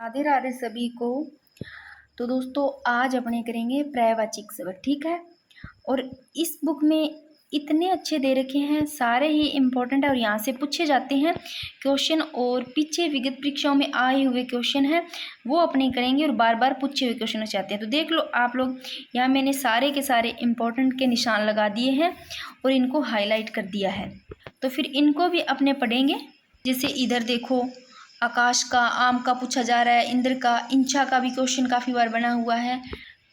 राधे राधे सभी को। तो दोस्तों आज अपने करेंगे पर्यायवाची शब्द, ठीक है। और इस बुक में इतने अच्छे दे रखे हैं, सारे ही इम्पोर्टेंट है और यहाँ से पूछे जाते हैं क्वेश्चन। और पीछे विगत परीक्षाओं में आए हुए क्वेश्चन हैं वो अपने करेंगे और बार बार पूछे हुए क्वेश्चन चाहते हैं। तो देख लो आप लोग, यहाँ मैंने सारे के सारे इम्पोर्टेंट के निशान लगा दिए हैं और इनको हाईलाइट कर दिया है। तो फिर इनको भी अपने पढ़ेंगे। जैसे इधर देखो, आकाश का, आम का पूछा जा रहा है, इंद्र का, इंचा का भी क्वेश्चन काफ़ी बार बना हुआ है,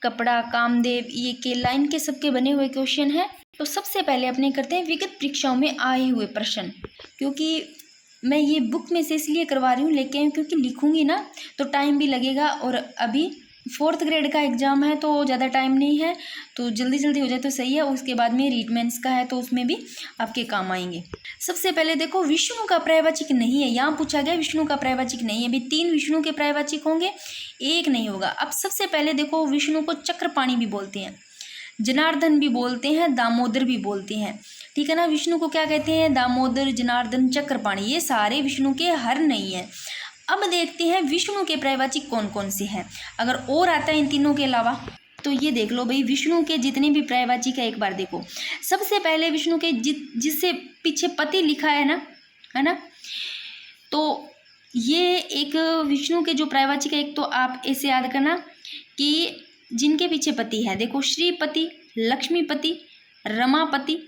कपड़ा, कामदेव, ये केला, इनके सबके बने हुए क्वेश्चन हैं। तो सबसे पहले अपने करते हैं विगत परीक्षाओं में आए हुए प्रश्न। क्योंकि मैं ये बुक में से इसलिए करवा रही हूँ, लेकिन क्योंकि लिखूँगी ना तो टाइम भी लगेगा, और अभी 4th ग्रेड का एग्ज़ाम है तो ज़्यादा टाइम नहीं है, तो जल्दी जल्दी हो जाए तो सही है। उसके बाद में रीडमेंट्स का है तो उसमें भी आपके काम आएंगे। सबसे पहले देखो, विष्णु का पर्यायवाची नहीं है, यहाँ पूछा गया विष्णु का पर्यायवाची नहीं है। अभी 3 विष्णु के पर्यायवाची होंगे, एक नहीं होगा। अब सबसे पहले देखो, विष्णु को चक्रपाणी भी बोलते हैं, जनार्दन भी बोलते हैं, दामोदर भी बोलते हैं, ठीक है ना। विष्णु को क्या कहते हैं? दामोदर, जनार्दन, चक्रपाणी, ये सारे विष्णु के हर नहीं है। अब देखते हैं विष्णु के पर्यायवाची कौन कौन से हैं। अगर और आता है इन तीनों के अलावा तो ये देख लो भाई, विष्णु के जितने भी पर्यायवाची का एक बार देखो। सबसे पहले विष्णु के जिससे पीछे पति लिखा है ना, तो ये एक विष्णु के जो पर्यायवाची का, एक तो आप ऐसे याद करना कि जिनके पीछे पति है, देखो श्रीपति, लक्ष्मीपति, रमापति।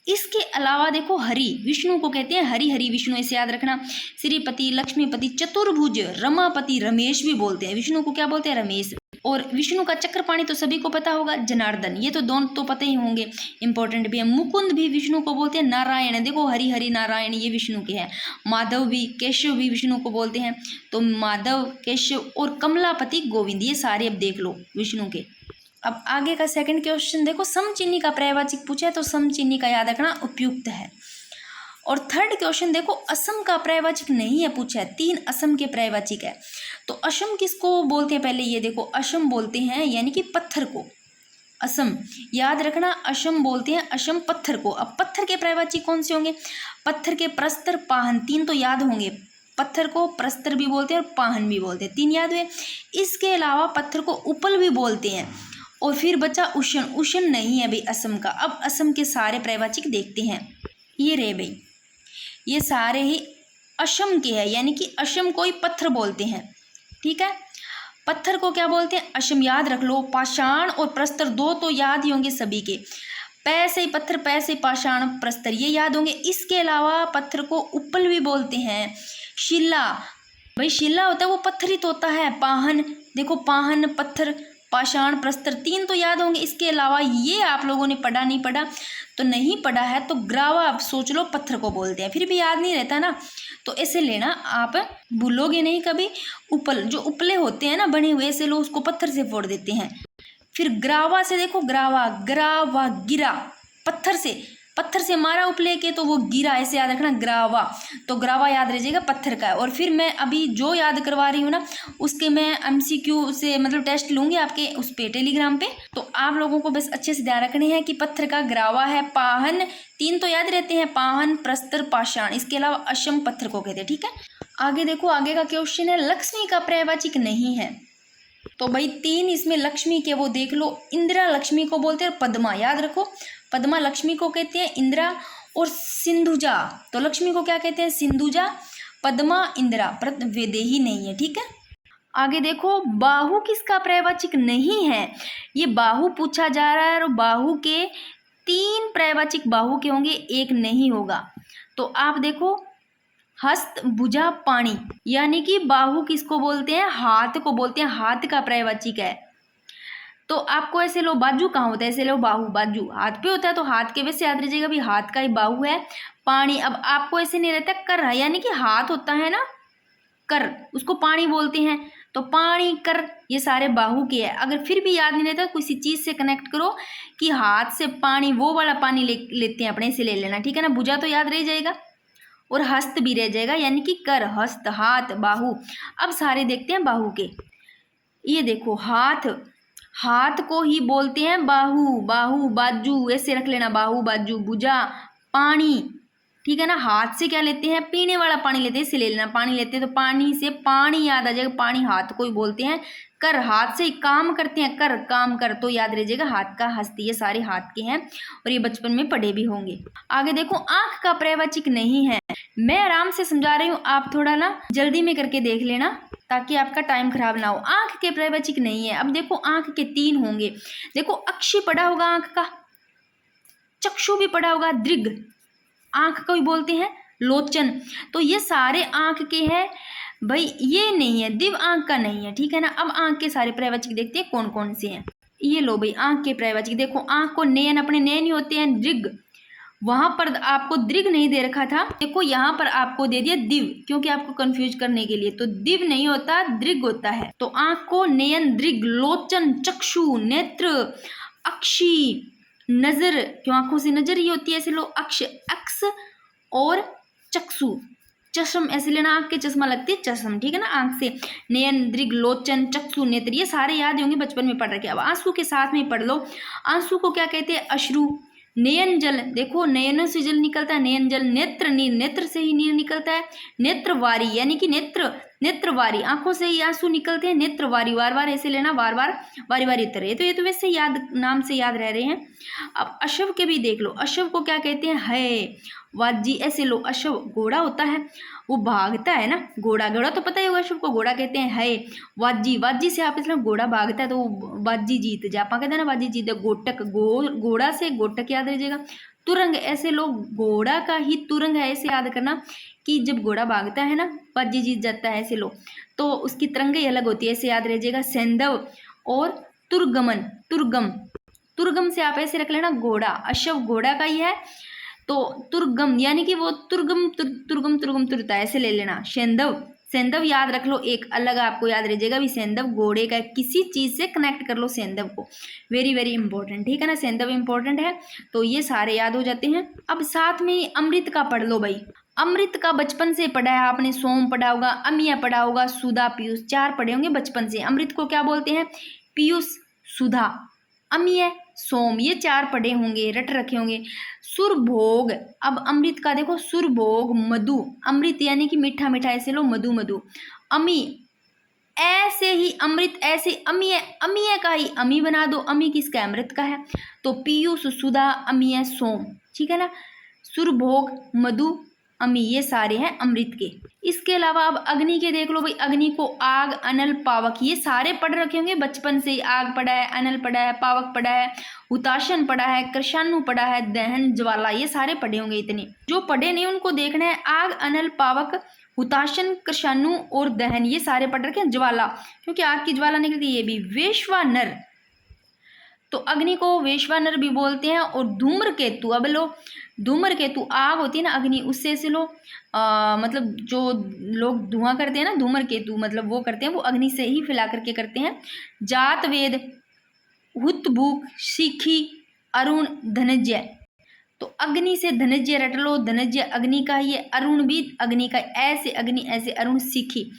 इसके अलावा देखो हरि, विष्णु को कहते हैं हरि, हरि विष्णु, ऐसे याद रखना। श्रीपति, लक्ष्मीपति, चतुर्भुज, रमापति, रमेश भी बोलते हैं। विष्णु को क्या बोलते हैं? रमेश। और विष्णु का चक्रपाणी तो सभी को पता होगा, जनार्दन, ये तो दोनों तो पता ही होंगे, इंपॉर्टेंट भी है। मुकुंद भी विष्णु को बोलते हैं। नारायण, देखो हरि हरि नारायण, ये विष्णु के हैं। माधव भी, केशव भी विष्णु को बोलते हैं, तो माधव, केशव। और कमलापति, गोविंद, ये सारे अब देख लो विष्णु के। अब आगे का सेकंड क्वेश्चन देखो, समचिन्ही का पर्यायवाची पूछा है तो समचिन्ही का याद रखना उपयुक्त है। और थर्ड क्वेश्चन देखो, असम का पर्यायवाची नहीं है पूछा है, 3 असम के पर्यायवाची है। तो असम किसको बोलते हैं? पहले ये देखो, असम बोलते हैं यानी कि पत्थर को, असम याद रखना, असम बोलते हैं असम पत्थर को। अब पत्थर के पर्यायवाची कौन से होंगे? पत्थर के प्रस्तर, पाहन, 3 तो याद होंगे। पत्थर को प्रस्तर भी बोलते हैं और पाहन भी बोलते हैं, 3 याद हुए। इसके अलावा पत्थर को उपल भी बोलते हैं। और फिर बचा उष्ण, उष्ण नहीं है भाई असम का। अब असम के सारे पर्यायवाची देखते हैं, ये रहे भाई, ये सारे ही असम के हैं, यानी कि असम को ही पत्थर बोलते हैं, ठीक है। पत्थर को क्या बोलते हैं? असम, याद रख लो। पाषाण और प्रस्तर 2 तो याद ही होंगे सभी के, पै से पत्थर, पै से पाषाण, प्रस्तर, ये याद होंगे। इसके अलावा पत्थर को उपल भी बोलते हैं। शिला, भाई शिला होता है वो पत्थर ही तो होता है। पाहन, देखो पाहन, पत्थर, पाषाण, प्रस्तर, 3 तो याद होंगे। इसके अलावा ये आप लोगों ने पढ़ा नहीं पढ़ा, तो नहीं पढ़ा है तो ग्रावा, आप सोच लो, पत्थर को बोलते हैं, फिर भी याद नहीं रहता ना, तो ऐसे लेना, आप भूलोगे नहीं कभी। उपल, जो उपले होते हैं ना बने हुए, ऐसे लोग उसको पत्थर से फोड़ देते हैं। फिर ग्रावा से देखो, ग्रावा, ग्रावा, गिरा, पत्थर से मारा उपले के तो वो गिरा, ऐसे याद रखना, ग्रावा। तो ग्रावा याद रह जाएगा, पत्थर का है। और फिर मैं अभी जो याद करवा रही हूँ ना, उसके मैं MCQ से मतलब टेस्ट लूँगी आपके उस पे टेलीग्राम पे, तो आप लोगों को बस अच्छे से ध्यान रखने हैं कि पत्थर का ग्रावा है। पाहन, 3 तो याद रहते हैं, पाहन, प्रस्तर, पाषाण। इसके अलावा असम पत्थर को कहते हैं, ठीक है। आगे देखो, आगे का क्वेश्चन है, लक्ष्मी का पर्यायवाची नहीं है। तो भाई 3 इसमें लक्ष्मी के वो देख लो। इंदिरा लक्ष्मी को बोलते हैं, पद्मा, याद रखो, पद्मा लक्ष्मी को कहते हैं, इंदिरा। और सिंधुजा, तो लक्ष्मी को क्या कहते हैं? सिंधुजा, पद्मा, इंदिरा, पर वैदेही नहीं है, ठीक है। आगे देखो, बाहु किसका पर्यायवाची नहीं है? ये बाहु पूछा जा रहा है और बाहु के 3 पर्यायवाची बाहु के होंगे, एक नहीं होगा। तो आप देखो, हस्त, भुजा, पाणी, यानी कि बाहु किसको बोलते हैं? हाथ को बोलते हैं, हाथ का पर्यायवाची है। तो आपको ऐसे लो, बाजू कहाँ होता है? ऐसे लो, बाहु, बाजू हाथ पे होता है तो हाथ के वैसे याद रह भी, हाथ का ही बाहु है। पाणी, अब आपको ऐसे नहीं रहता, कर, यानी कि हाथ होता है ना, कर, उसको पाणी बोलते हैं, तो पाणी, कर, ये सारे बाहु के हैं। अगर फिर भी याद नहीं रहता, किसी चीज़ से कनेक्ट करो कि हाथ से पानी, वो वाला पानी लेते हैं अपने, से ले लेना, ठीक है ना। भुजा तो याद रह जाएगा और हस्त भी रह जाएगा, यानी कि कर, हस्त, हाथ, बाहु। अब सारे देखते हैं बाहु के। ये देखो, हाथ, हाथ को ही बोलते हैं बाहु, बाहु, बाजू, ऐसे रख लेना, बाहु, बाजू। भुजा, पाणी, ठीक है ना। हाथ से क्या लेते हैं, पीने वाला पानी लेते हैं, इसे ले लेना, पानी लेते हैं तो पानी से पानी याद आ जाएगा, पानी हाथ को ही बोलते हैं। कर, हाथ से काम करते हैं, कर काम कर, तो याद रहिएगा हाथ का हस्ती, ये सारे हाथ के हैं और ये बचपन में पढ़े भी होंगे। आगे देखो, आंख का पर्यायवाची नहीं है। मैं आराम से समझा रही हूँ, आप थोड़ा ना जल्दी में करके देख लेना ताकि आपका टाइम खराब ना हो। आंख के पर्यायवाची नहीं है। अब देखो आंख के 3 होंगे। देखो अक्षि पढ़ा होगा आंख का, चक्षु भी पढ़ा होगा, दृग आंख को ही बोलते हैं, लोचन, तो ये सारे आंख के हैं भाई, ये नहीं है, दिव्य आंख का नहीं है, ठीक है ना। अब आंख के सारे पर्यायवाची देखते हैं कौन कौन से हैं। ये लो भाई आंख के पर्यायवाची, देखो आंख को नयन, अपने नयन ही होते हैं, दृग, वहां पर आपको दृग नहीं दे रखा था, देखो यहाँ पर आपको दे दिया दिव्य, क्योंकि आपको कंफ्यूज करने के लिए, तो दिव्य नहीं होता, दृग होता है। तो आंख को नयन, दृग, लोचन, चक्षु, नेत्र, अक्षि, नजर, क्यों आंखों से नजर ही होती है, ऐसे लो, अक्ष, अक्ष और चक्षु, चश्म ऐसे लेना, आंख के चश्मा लगती है चश्म, ठीक है ना। आंख से नयन, दृग, लोचन, चक्षु, नेत्र, ये सारे याद होंगे, बचपन में पढ़ रखे। अब आंसू के साथ में पढ़ लो। आंसू को क्या कहते हैं, अश्रु। नयन जल, देखो नयनों से जल निकलता है, नयन जल। नेत्र, नीर, नेत्र से ही नीर निकलता है। नेत्रवारी, यानी कि नेत्र, नेत्रवारी, आंखों से ही आंसू निकलते हैं, नेत्रवारी, वार वार ऐसे लेना, वार वार वारी वारी तरह, ये तो वैसे याद, नाम से याद रह रहे हैं। अब अशव के भी देख लो, अशव को क्या कहते हैं, है, वाजी, ऐसे लो, अशव घोड़ा होता है, वो भागता है ना, घोड़ा, घोड़ा तो पता ही होगा, अशव को घोड़ा कहते हैं, है। वाजी, वाजी से आप इसलिए घोड़ा भागता है तो वाजी जीत जापा कहते हैं ना, वाजी जीत। गोटक, घोड़ा से गोटक याद रहिएगा। तुरंग, ऐसे लोग, घोड़ा का ही तुरंग है, ऐसे याद करना कि जब घोड़ा भागता है ना, बाजी जीत जाता है, ऐसे लोग, तो उसकी तरंग ही अलग होती है, ऐसे याद रहिएगा। सैंधव और तुर्गमन, तुर्गम, तुर्गम से आप ऐसे रख लेना, घोड़ा, अश्व घोड़ा का ही है, तो तुर्गम यानी कि वो तुर्गम, तुर्गम, तुर्गम तुरता है, ऐसे ले लेना। सैंधव, सैंधव याद रख लो, एक अलग आपको याद रहिएगा भी, सैंधव घोड़े का, किसी चीज से कनेक्ट कर लो सैंधव को, वेरी वेरी इंपॉर्टेंट, ठीक है ना, सैंधव इंपॉर्टेंट है, तो ये सारे याद हो जाते हैं। अब साथ में अमृत का पढ़ लो भाई। अमृत का बचपन से पढ़ा है आपने, सोम पढ़ा होगा, अमिया पढ़ा होगा, सुधा, पीयूष, 4 पढ़े होंगे बचपन से। अमृत को क्या बोलते हैं, पीयूष, सुधा, अमिय, सोम, ये 4 पढ़े होंगे, रट रखे होंगे। सुरभोग, अब अमृत का देखो, सुरभोग, मधु, अमृत यानी कि मीठा मीठा, ऐसे लो, मधु, मधु। अमी, ऐसे ही अमृत, ऐसे अमीय, अमीय का ही अमी बना दो, अमी किसका, अमृत का है, तो पीयूष, सुधा, अमीय, सोम, ठीक है ना। सुरभोग, मधु, अमी, ये सारे हैं अमृत के। इसके अलावा अब अग्नि के देख लो भाई। अग्नि को आग, अनल, पावक, ये सारे पढ़ रखे होंगे बचपन से ही। आग पढ़ा है, अनल पढ़ा है, पावक पढ़ा है, हुताशन पढ़ा है, कृषाणु पढ़ा है, दहन, ज्वाला, ये सारे पढ़े होंगे। इतने जो पढ़े नहीं उनको देखना है, आग, अनल, पावक, हुताशन, कृषाणु और दहन, ये सारे पढ़ रखे हैं। ज्वाला, क्योंकि आग की ज्वाला निकलती है, ये भी। वेश्वानर, तो अग्नि को वेश्वानर भी बोलते हैं। और धूम्रकेतु, अब लो, धूम्रकेतु, आग होती है ना अग्नि, उससे ऐसे लो, मतलब जो लोग धुआं करते हैं ना, धूम्रकेतु मतलब वो करते हैं, वो अग्नि से ही फैला करके करते हैं। जात वेद, हुतभूक, शिखी, अरुण, धनंजय, तो अग्नि से धनंजय रट लो, धनंजय अग्नि का ही है, अरुण भी अग्नि का, ऐसे अग्नि, ऐसे अरुण, शिखी।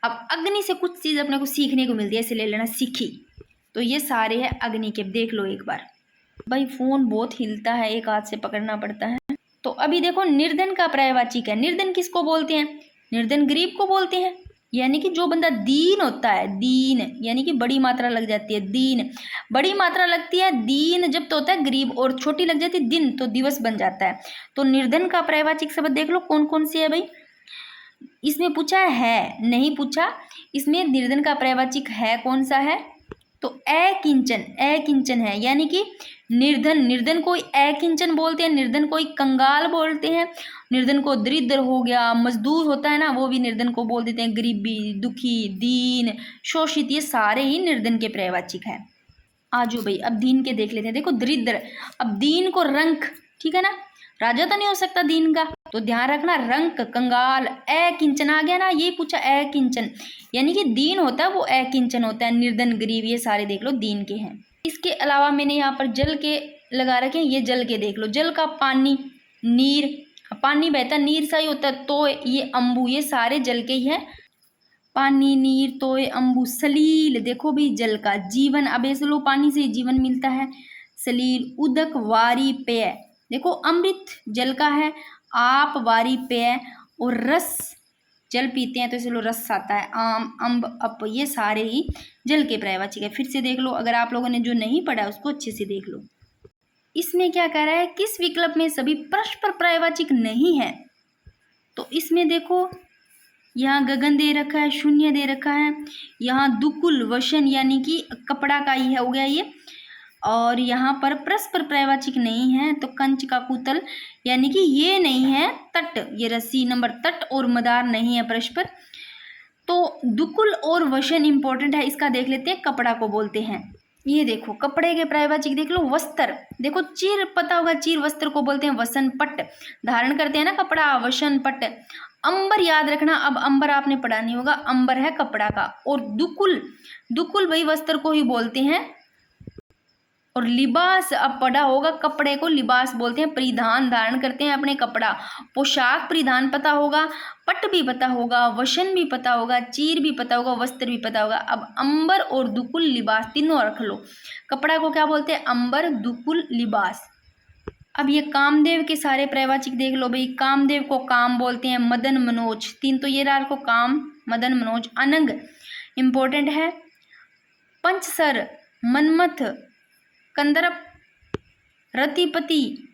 अब अग्नि से कुछ चीज़ अपने को सीखने को मिलती है, ऐसे ले लेना, शिखी। तो ये सारे हैं अग्नि के, देख लो एक बार। भाई फोन बहुत हिलता है, एक हाथ से पकड़ना पड़ता है। तो अभी देखो निर्धन का पर्यायवाची है। निर्धन किसको बोलते हैं, निर्धन गरीब को बोलते हैं, यानी कि जो बंदा दीन होता है, दीन यानी कि बड़ी मात्रा लग जाती है, दीन, बड़ी मात्रा लगती है, दीन जब तो होता है गरीब, और छोटी लग जाती है दिन, तो दिवस बन जाता है। तो निर्धन का पर्यायवाचिक शब्द देख लो कौन कौन से है भाई। इसमें पूछा है, नहीं पूछा, इसमें निर्धन का पर्यायवाचिक है कौन सा है, तो अकिंचन, अकिंचन है, यानी कि निर्धन, निर्धन को अकिंचन बोलते हैं, निर्धन को कंगाल बोलते हैं, निर्धन को दरिद्र हो गया, मजदूर होता है ना, वो भी निर्धन को बोल देते हैं, गरीबी, दुखी, दीन, शोषित, ये सारे ही निर्धन के पर्यायवाचिक है। आजो भाई अब दीन के देख लेते हैं। देखो दरिद्र, अब दीन को रंक, ठीक है ना, राजा तो नहीं हो सकता दीन का, तो ध्यान रखना, रंक, कंगाल, अकिंचन आ गया ना, ये पूछा अकिंचन, यानी कि दीन होता है वो अकिंचन होता है, निर्धन, गरीब, ये सारे देख लो दीन के हैं। इसके अलावा मैंने यहाँ पर जल के लगा रखे हैं, ये जल के देख लो। जल का पानी, नीर, पानी बहता नीर सा ही होता है, तो ये अम्बु, ये सारे जल के ही है। पानी, नीर, तोय, अम्बु, सलील, देखो भी जल का। जीवन, अब ऐसे लो, पानी से जीवन मिलता है, सलील, उदक, वारी, पेय, देखो अमृत जल का है, आप, वारी, पेय और रस, जल पीते हैं तो इसे लो रस आता है। आम, अम्ब, अप, ये सारे ही जल के पर्यायवाची है। फिर से देख लो, अगर आप लोगों ने जो नहीं पढ़ा उसको अच्छे से देख लो। इसमें क्या कह रहा है, किस विकल्प में सभी परस्पर पर्यायवाचिक नहीं है। तो इसमें देखो, यहाँ गगन दे रखा है, शून्य दे रखा है, यहाँ दुकुल वशन यानी कि कपड़ा का ही है हो गया ये, और यहाँ पर परस्पर पर्यायवाचिक नहीं है। तो कंच का कुतल यानी कि ये नहीं है। तट, ये रस्सी नंबर तट और मदार नहीं है परस्पर। तो दुकुल और वशन इंपॉर्टेंट है, इसका देख लेते हैं। कपड़ा को बोलते हैं, ये देखो कपड़े के पर्यायवाचिक देख लो। वस्त्र, देखो चीर पता होगा, चीर वस्त्र को बोलते हैं वसन पट, धारण करते हैं ना कपड़ा, वसन पट। अंबर याद रखना, अब अंबर आपने पढ़ा नहीं होगा, अंबर है कपड़ा का। और दुकुल, दुकुल वही वस्त्र को ही बोलते हैं। और लिबास अब पढ़ा होगा, कपड़े को लिबास बोलते हैं, परिधान धारण करते हैं अपने कपड़ा। पोशाक परिधान पता होगा, पट भी पता होगा, वशन भी पता होगा, चीर भी पता होगा, वस्त्र भी पता होगा। अब अंबर और दुकुल लिबास तीनों रख लो। कपड़ा को क्या बोलते हैं, अंबर, दुकुल, लिबास। अब ये कामदेव के सारे पर्यायवाचिक देख लो भाई। कामदेव को काम बोलते हैं, मदन मनोज, तीन तो ये रहा को, काम, मदन मनोज। अनंग इंपॉर्टेंट है, पंचसर, मनमथ, कंदर्प, रतिपति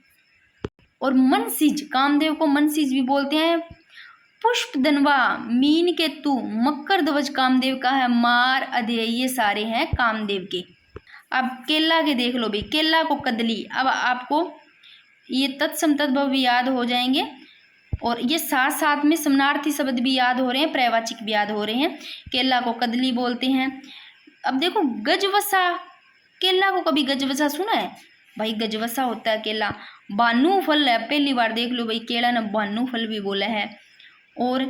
और मनसिज, कामदेव को मनसिज भी बोलते हैं। पुष्प दनवा, मीन केतु, मकर ध्वज कामदेव का है, मार, अधेय, ये सारे हैं कामदेव के। अब केला के देख लो भाई। केला को कदली, अब आपको ये तत्सम तद्भव भी याद हो जाएंगे और ये साथ साथ में समानार्थी शब्द भी याद हो रहे हैं, पर्यायवाचिक भी याद हो रहे हैं। केला को कदली बोलते हैं। अब देखो गजवसा, केला को कभी गजवसा सुना है भाई? गजवसा होता है केला। बानू फल है, पहली बार देख लो भाई, केला ने बानू फल भी बोला है। और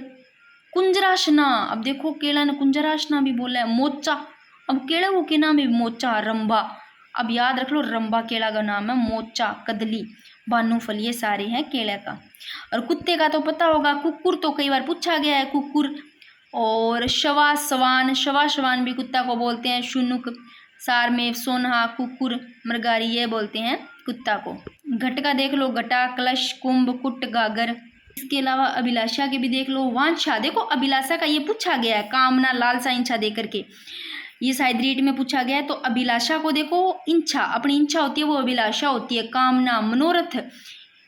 कुंजराशना, अब देखो केला ने कुंजराशना भी बोला है। मोचा, अब केला को के नाम है मोचा, रंभा, अब याद रख लो रंभा केला का नाम है। मोचा, कदली, बानू फल, ये सारे हैं केला का। और कुत्ते का तो पता होगा, कुकुर तो कई बार पूछा गया है, कुकुर। और शवा सवान, शवा सवान भी कुत्ता को बोलते हैं। शुनुक, सारमेव, सोनहा, कुकुर, मृगारी, ये बोलते हैं कुत्ता को। घट का देख लो, घटा, कलश, कुंभ, कुट, गागर। इसके अलावा अभिलाषा के भी देख लो। वांछा, देखो अभिलाषा का ये पूछा गया है, कामना, लालसा, इच्छा दे करके, ये शायद रीट में पूछा गया है। तो अभिलाषा को देखो, इच्छा, अपनी इच्छा होती है वो अभिलाषा होती है। कामना, मनोरथ,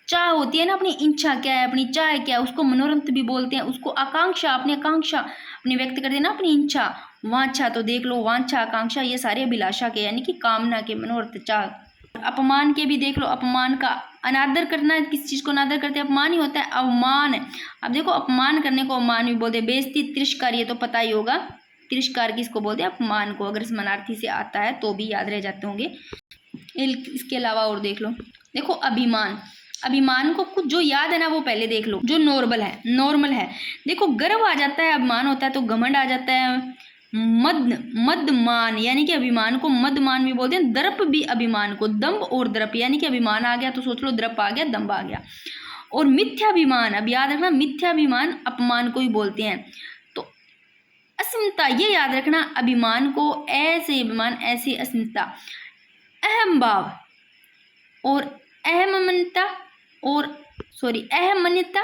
चाह होती है ना, अपनी इच्छा क्या है, अपनी चाह क्या है, उसको मनोरथ भी बोलते हैं। उसको आकांक्षा, अपनी आकांक्षा अपनी व्यक्त करते हैं ना, अपनी इच्छा। वांछा तो देख लो, वांछा, आकांक्षा, ये सारे अभिलाषा के यानी कि कामना के, मनोरथ, चाह। अपमान के भी देख लो। अपमान का अनादर करना है, किस चीज़ को अनादर करते हैं, अपमान ही होता है। अवमान, अब देखो अपमान करने को अवमान भी बोलते हैं। बेइज्जती, तिरस्कार, ये तो पता ही होगा, तिरस्कार किसको बोलते हैं, अपमान को। अगर समानार्थी से आता है तो भी याद रह जाते होंगे। इसके अलावा और देख लो, देखो अभिमान, अभिमान को कुछ जो याद है ना वो पहले देख लो, जो नॉर्मल है, नॉर्मल है। देखो गर्व आ जाता है, अभिमान होता है तो घमंड आ जाता है। मद, मदमान यानी कि अभिमान को मदमान भी बोलते हैं। दर्प भी अभिमान को, दम्भ और दर्प यानी कि अभिमान आ गया तो सोच लो दर्प आ गया, दम्भ आ गया। और मिथ्याभिमान, अब याद रखना मिथ्याभिमान अपमान को ही बोलते हैं। तो अस्मिता, ये याद रखना, अभिमान को ऐसे अभिमान, ऐसे अस्मिता। अहम भाव और अहमन्यता अहमन्यता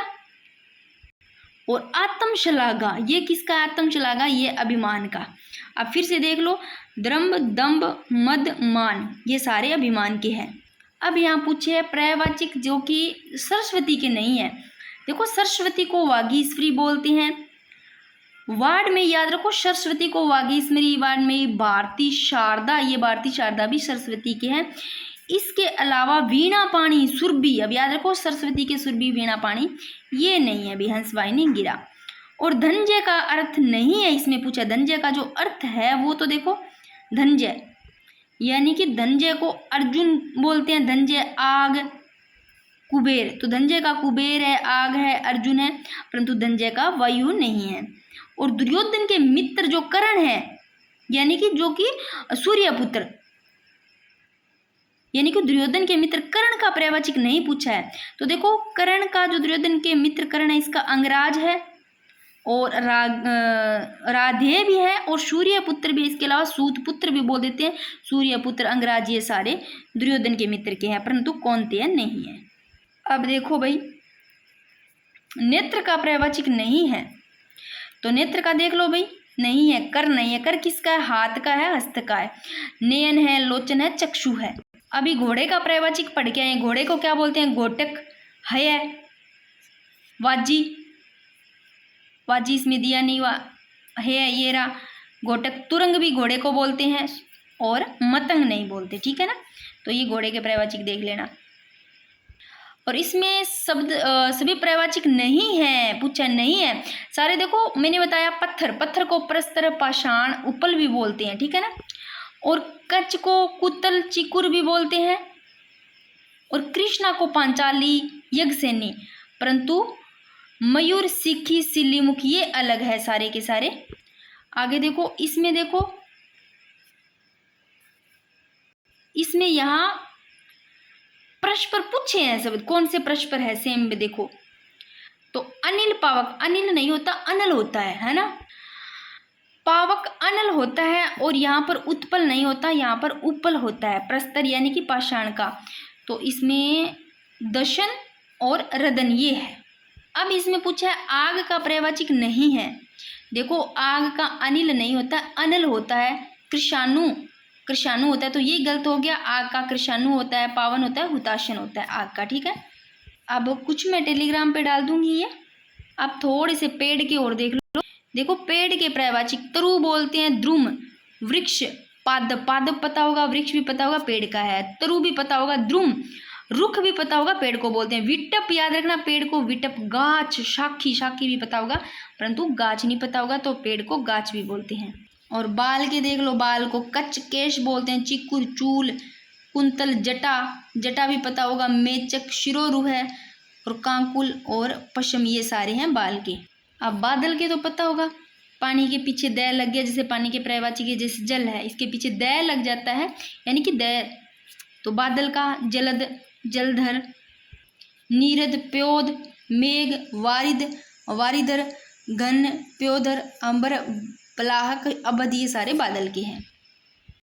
और आत्मश्लाघा, ये किसका आत्मश्लाघा, ये अभिमान का। अब फिर से देख लो, द्रंभ, दंभ, मद, मान, ये सारे अभिमान के हैं। अब यहाँ पूछे पर्यायवाचिक जो कि सरस्वती के नहीं है। देखो सरस्वती को वागीश्वरी बोलते हैं। वार्ड में याद रखो, सरस्वती को वागीश्वरी, वार्ड में भारती शारदा, ये भारती शारदा भी सरस्वती के हैं। इसके अलावा वीणा पाणी, सुरभि, अब याद रखो सरस्वती के सुरभि, वीणा पाणी, ये नहीं है, अभी हंसवाहिनी, गिरा। और धनंजय का अर्थ नहीं है इसमें पूछा। धनंजय का जो अर्थ है वो तो देखो, धनंजय यानी कि धनंजय को अर्जुन बोलते हैं। धनंजय आग, कुबेर, तो धनंजय का कुबेर है, आग है, अर्जुन है, परंतु धनंजय का वायु नहीं है। और दुर्योधन के मित्र जो कर्ण है, यानी कि जो कि सूर्यपुत्र, यानी कि दुर्योधन के मित्र कर्ण का पर्यायवाचिक नहीं पूछा है। तो देखो कर्ण का, जो दुर्योधन के मित्र कर्ण है, इसका अंगराज है और राधेय भी है और सूर्यपुत्र भी। इसके अलावा सूतपुत्र भी बोल देते हैं। सूर्यपुत्र, अंगराज, ये सारे दुर्योधन के मित्र के हैं, परंतु कौन्तेय नहीं है। अब देखो भाई, नेत्र का पर्यायवाची नहीं है, तो नेत्र का देख लो भाई, नहीं है। कर नहीं है, कर किसका है? हाथ का है, हस्त का है। नयन है, लोचन है, चक्षु है। अभी घोड़े का पर्यायवाची पढ़ के आए। घोड़े को क्या बोलते हैं? घोटक है, वाजी, वाजी इसमें दिया नहीं, है ये रहा घोटक। तुरंग भी घोड़े को बोलते हैं और मतंग नहीं बोलते, ठीक है ना। तो ये घोड़े के पर्यायवाची देख लेना। और इसमें शब्द सभी पर्यायवाची नहीं है, पूछा नहीं है सारे। देखो मैंने बताया पत्थर, पत्थर को प्रस्तर, पाषाण, उपल भी बोलते हैं, ठीक है ना। और कच्छ को कुतल, चिकुर भी बोलते हैं। और कृष्णा को पांचाली, यज्ञसेनी। परंतु मयूर, सिक्की, सिल्लीमुख ये अलग है सारे के सारे। आगे देखो, इसमें देखो, इसमें यहाँ परस्पर पूछे हैं शब्द। कौन से परस्पर है? सेम में देखो तो अनिल, पावक। अनिल नहीं होता, अनल होता है ना। पावक अनल होता है। और यहाँ पर उत्पल नहीं होता, यहाँ पर उपल होता है, प्रस्तर यानी कि पाषाण का। तो इसमें दशन और रदन ये है। अब इसमें पूछा है आग का पर्यायवाची नहीं है। देखो आग का अनिल नहीं होता, अनल होता है। कृषाणु, कृषाणु होता है, तो ये गलत हो गया। आग का कृषाणु होता है, पावन होता है, हुताशन होता है आग का, ठीक है। अब कुछ मैं टेलीग्राम पे डाल दूंगी ये। अब थोड़े से पेड़ की ओर देख लो। देखो पेड़ के पर्यायवाची तरु बोलते हैं, द्रुम, वृक्ष, पादप, पादप पता होगा, वृक्ष भी पता होगा, पेड़ का है। तरु भी पता होगा, द्रुम, रुख भी पता होगा, पेड़ को बोलते हैं। विटप याद रखना, पेड़ को विटप। गाछ, शाखी, शाखी भी पता होगा, परंतु गाछ नहीं पता होगा, तो पेड़ को गाछ भी बोलते हैं। और बाल के देख लो, बाल को कच्छ, केश बोलते हैं। चिकुर, चूल, कुंतल, जटा, जटा भी पता होगा। मेचक, शिरोरु है। और कांकुल और पश्चिम ये सारे हैं बाल के। अब बादल के तो पता होगा, पानी के पीछे दै लग गया, जैसे पानी के पर्यायवाची के जैसे जल है, इसके पीछे दै लग जाता है यानी कि दै। तो बादल का जलद, जलधर, नीरद, प्योद, मेघ, वारिद, वारिधर, घन, प्योधर, अंबर, पलाहक, अबध ये सारे बादल के हैं।